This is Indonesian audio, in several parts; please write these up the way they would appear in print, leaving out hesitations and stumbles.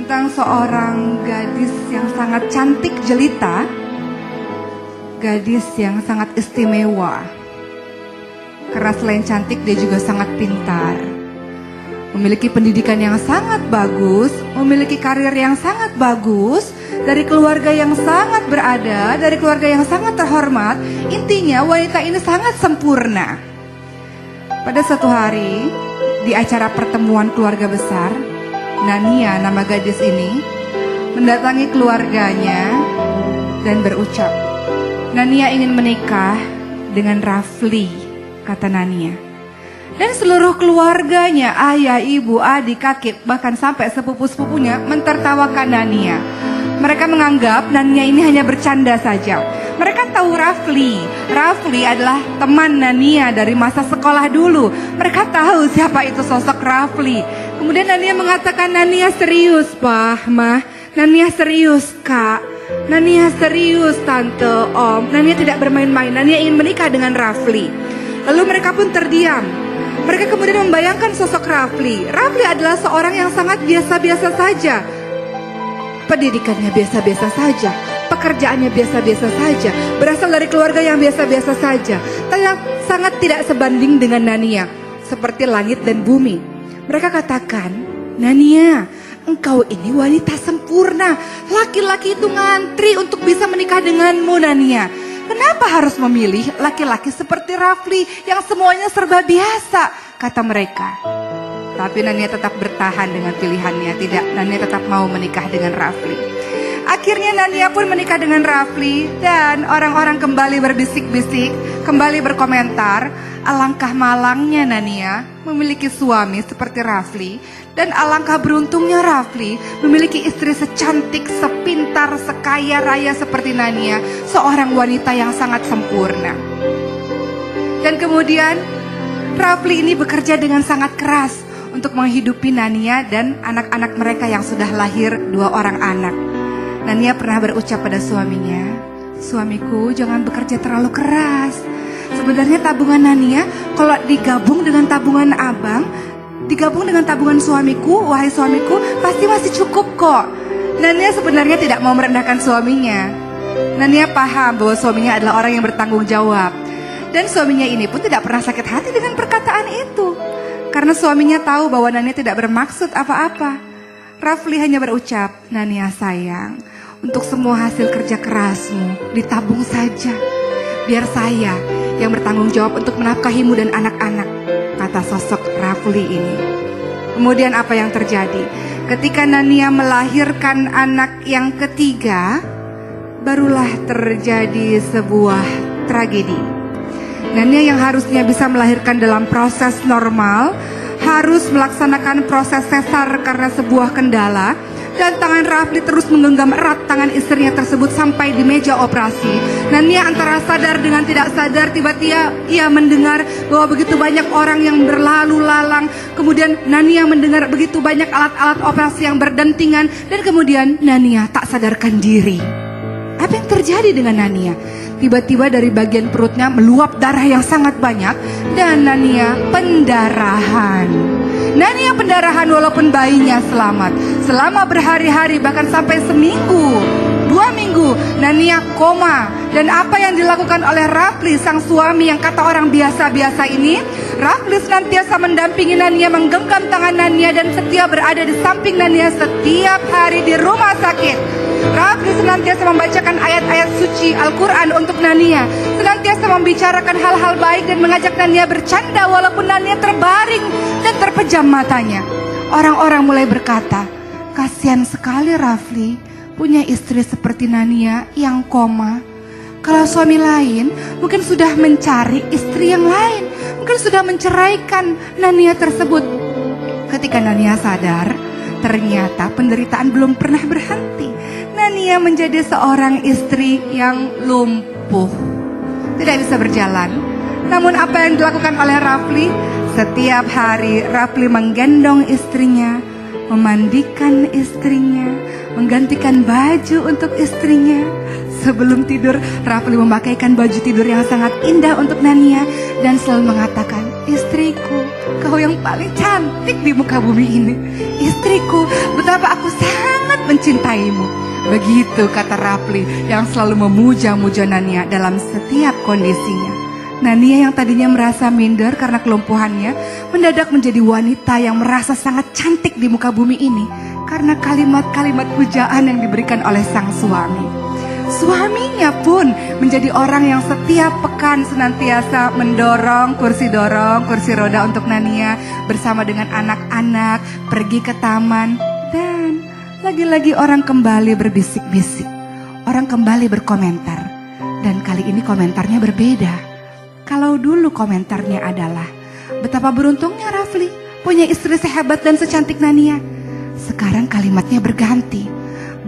tentang seorang gadis yang sangat cantik jelita, gadis yang sangat istimewa. Karena selain cantik dia juga sangat pintar, memiliki pendidikan yang sangat bagus, memiliki karir yang sangat bagus, dari keluarga yang sangat berada, dari keluarga yang sangat terhormat. Intinya wanita ini sangat sempurna. Pada suatu hari di acara pertemuan keluarga besar, Nania, nama gadis ini, mendatangi keluarganya dan berucap, Nania ingin menikah dengan Rafli, kata Nania. Dan seluruh keluarganya, ayah, ibu, adik, kakek, bahkan sampai sepupu-sepupunya mentertawakan Nania. Mereka menganggap Nania ini hanya bercanda saja. Mereka tahu Rafli adalah teman Nania dari masa sekolah dulu. Mereka tahu siapa itu sosok Rafli. Kemudian Nania mengatakan, Nania serius Pak, Mah, Nania serius Kak, Nania serius Tante, Om, Nania tidak bermain-main, Nania ingin menikah dengan Rafli. Lalu mereka pun terdiam. Mereka kemudian membayangkan sosok Rafli. Rafli adalah seorang yang sangat biasa-biasa saja. Pendidikannya biasa-biasa saja, pekerjaannya biasa-biasa saja, berasal dari keluarga yang biasa-biasa saja. Sangat tidak sebanding dengan Nania, seperti langit dan bumi. Mereka katakan, Nania, engkau ini wanita sempurna. Laki-laki itu ngantri untuk bisa menikah denganmu, Nania. Kenapa harus memilih laki-laki seperti Rafli yang semuanya serba biasa, kata mereka. Tapi Nania tetap bertahan dengan pilihannya. Tidak, Nania tetap mau menikah dengan Rafli. Akhirnya Nania pun menikah dengan Rafli. Dan orang-orang kembali berbisik-bisik, kembali berkomentar, alangkah malangnya Nania memiliki suami seperti Rafli. Dan alangkah beruntungnya Rafli memiliki istri secantik, sepintar, sekaya raya seperti Nania, seorang wanita yang sangat sempurna. Dan kemudian Rafli ini bekerja dengan sangat keras untuk menghidupi Nania dan anak-anak mereka yang sudah lahir 2 orang anak. Nania pernah berucap pada suaminya, suamiku jangan bekerja terlalu keras. Sebenarnya tabungan Nania kalau digabung dengan tabungan abang, digabung dengan tabungan suamiku, wahai suamiku, pasti masih cukup kok. Nania sebenarnya tidak mau merendahkan suaminya. Nania paham bahwa suaminya adalah orang yang bertanggung jawab. Dan suaminya ini pun tidak pernah sakit hati dengan perkataan itu. Karena suaminya tahu bahwa Nania tidak bermaksud apa-apa. Rafli hanya berucap, Nania sayang, untuk semua hasil kerja kerasmu ditabung saja. Biar saya yang bertanggung jawab untuk menafkahimu dan anak-anak, kata sosok Rafli ini. Kemudian apa yang terjadi? Ketika Nania melahirkan anak yang ketiga, barulah terjadi sebuah tragedi. Nania yang harusnya bisa melahirkan dalam proses normal, harus melaksanakan proses sesar karena sebuah kendala. Dan tangan Rafli terus menggenggam erat tangan istrinya tersebut sampai di meja operasi. Nania antara sadar dengan tidak sadar, tiba-tiba ia mendengar bahwa begitu banyak orang yang berlalu lalang. Kemudian Nania mendengar begitu banyak alat-alat operasi yang berdentingan. Dan kemudian Nania tak sadarkan diri. Apa yang terjadi dengan Nania? Tiba-tiba dari bagian perutnya meluap darah yang sangat banyak. Dan Nania pendarahan. Nania pendarahan walaupun bayinya selamat. Selama berhari-hari bahkan sampai seminggu, 2 minggu Nania koma. Dan apa yang dilakukan oleh Rafli sang suami yang kata orang biasa-biasa ini? Rafli senantiasa mendampingi Nania, menggenggam tangan Nania dan setia berada di samping Nania setiap hari di rumah sakit. Rafli senantiasa membacakan ayat-ayat suci Al-Quran untuk Nania, senantiasa membicarakan hal-hal baik dan mengajak Nania bercanda walaupun Nania terbaring dan terpejam matanya. Orang-orang mulai berkata, kasihan sekali Rafli punya istri seperti Nania yang koma. Kalau suami lain mungkin sudah mencari istri yang lain, mungkin sudah menceraikan Nania tersebut. Ketika Nania sadar, ternyata penderitaan belum pernah berhenti. Nania menjadi seorang istri yang lumpuh, tidak bisa berjalan. Namun apa yang dilakukan oleh Rafli? Setiap hari Rafli menggendong istrinya, memandikan istrinya, menggantikan baju untuk istrinya. Sebelum tidur, Rafli memakaikan baju tidur yang sangat indah untuk Nania dan selalu mengatakan, istriku, kau yang paling cantik di muka bumi ini. Istriku, betapa aku sangat mencintaimu. Begitu kata Rafli yang selalu memuja-muja Nania dalam setiap kondisinya. Nania yang tadinya merasa minder karena kelumpuhannya, mendadak menjadi wanita yang merasa sangat cantik di muka bumi ini karena kalimat-kalimat pujaan yang diberikan oleh sang suami. Suaminya pun menjadi orang yang setiap pekan senantiasa mendorong kursi roda untuk Nania bersama dengan anak-anak pergi ke taman. Dan lagi-lagi orang kembali berbisik-bisik, orang kembali berkomentar. Dan kali ini komentarnya berbeda. Kalau dulu komentarnya adalah, betapa beruntungnya Rafli punya istri sehebat dan secantik Nania. Sekarang kalimatnya berganti.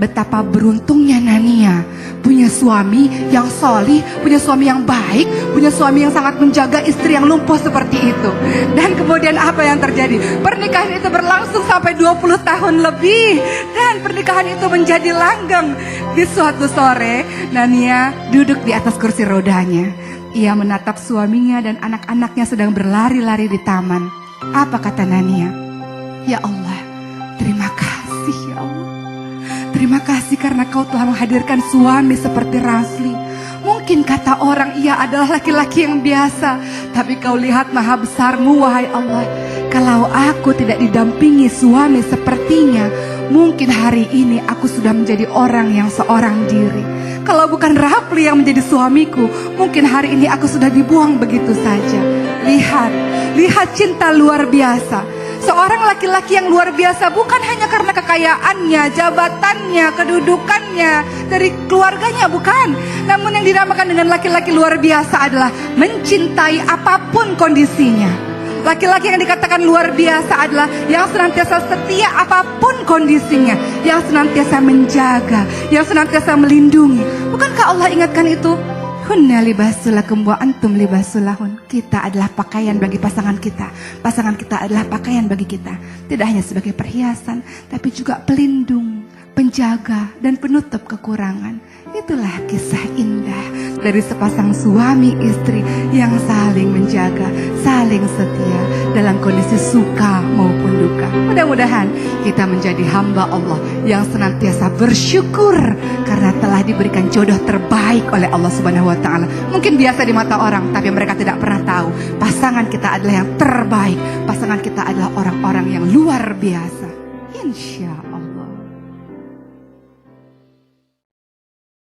Betapa beruntungnya Nania punya suami yang solih, punya suami yang baik, punya suami yang sangat menjaga istri yang lumpuh seperti itu. Dan kemudian apa yang terjadi? Pernikahan itu berlangsung sampai 20 tahun lebih. Dan pernikahan itu menjadi langgeng. Di suatu sore, Nania duduk di atas kursi rodanya. Ia menatap suaminya dan anak-anaknya sedang berlari-lari di taman. Apa kata Nania? Ya Allah, terima kasih ya Allah. Terima kasih karena kau telah menghadirkan suami seperti Rafli. Mungkin kata orang ia adalah laki-laki yang biasa, tapi kau lihat maha besarmu wahai Allah. Kalau aku tidak didampingi suami sepertinya, mungkin hari ini aku sudah menjadi orang yang seorang diri. Kalau bukan Rafli yang menjadi suamiku, mungkin hari ini aku sudah dibuang begitu saja. Lihat cinta luar biasa. Seorang laki-laki yang luar biasa bukan hanya karena kekayaannya, jabatannya, kedudukannya, dari keluarganya, bukan. Namun yang dinamakan dengan laki-laki luar biasa adalah mencintai apapun kondisinya. Laki-laki yang dikatakan luar biasa adalah yang senantiasa setia apapun kondisinya, yang senantiasa menjaga, yang senantiasa melindungi. Bukankah Allah ingatkan itu? Hunna libasul lakum wa antum libasul lahun. Kita adalah pakaian bagi pasangan kita. Pasangan kita adalah pakaian bagi kita. Tidak hanya sebagai perhiasan, tapi juga pelindung, penjaga, dan penutup kekurangan. Itulah kisah indah dari sepasang suami istri yang saling menjaga, saling setia dalam kondisi suka maupun duka. Mudah-mudahan kita menjadi hamba Allah yang senantiasa bersyukur karena telah diberikan jodoh terbaik oleh Allah Subhanahu wa Ta'ala. Mungkin biasa di mata orang, tapi mereka tidak pernah tahu pasangan kita adalah yang terbaik. Pasangan kita adalah orang-orang yang luar biasa. Insya Allah.